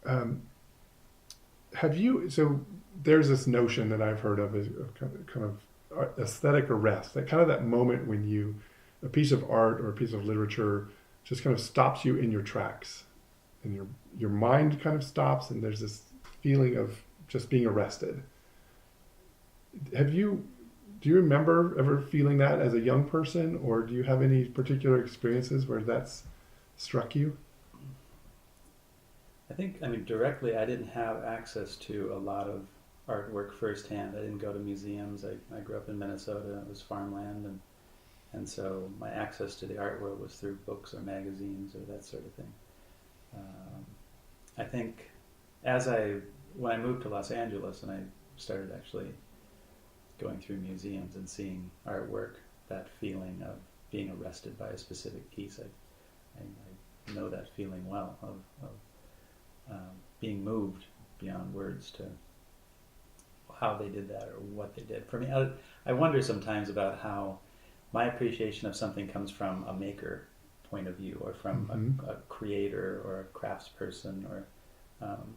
Um, have you, so there's this notion that I've heard of as of kind of aesthetic arrest, that kind of that moment when a piece of art or a piece of literature just kind of stops you in your tracks and your mind kind of stops and there's this feeling of just being arrested. Have you, do you remember ever feeling that as a young person, or do you have any particular experiences where that's struck you? I think, I mean, directly, I didn't have access to a lot of artwork firsthand. I didn't go to museums. I grew up in Minnesota. It was farmland, and so my access to the art world was through books or magazines or that sort of thing. Um, I think as I when I moved to Los Angeles and I started actually going through museums and seeing artwork, that feeling of being arrested by a specific piece, I know that feeling well of being moved beyond words to how they did that or what they did. For me, I wonder sometimes about how my appreciation of something comes from a maker point of view or from Mm-hmm. a creator or a craftsperson or um,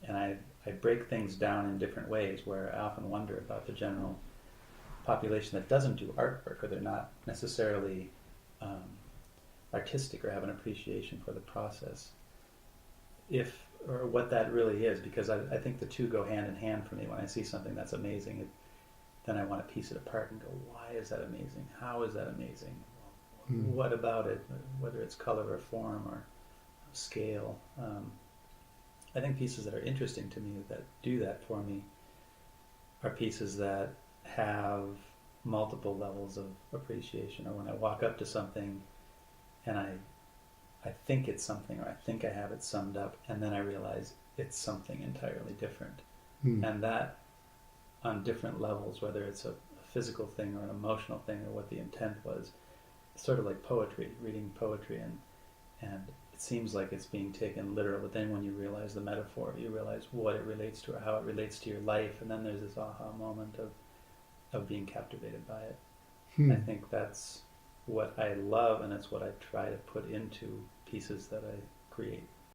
and I break things down in different ways where I often wonder about the general population that doesn't do artwork or they're not necessarily um, artistic or have an appreciation for the process if or what that really is because I think the two go hand in hand for me. When I see something that's amazing, then I want to piece it apart and go, why is that amazing? How is that amazing? Mm. What about it, whether it's color or form or scale? I think pieces that are interesting to me that do that for me are pieces that have multiple levels of appreciation. Or when I walk up to something and I think it's something, or I think I have it summed up, and then I realize it's something entirely different. Mm. And that on different levels, whether it's a physical thing or an emotional thing or what the intent was, it's sort of like poetry, reading poetry, and it seems like it's being taken literal, but then when you realize the metaphor, you realize what it relates to or how it relates to your life, and then there's this aha moment of being captivated by it. I Mm. think that's what I love, and it's what I try to put into pieces that I create.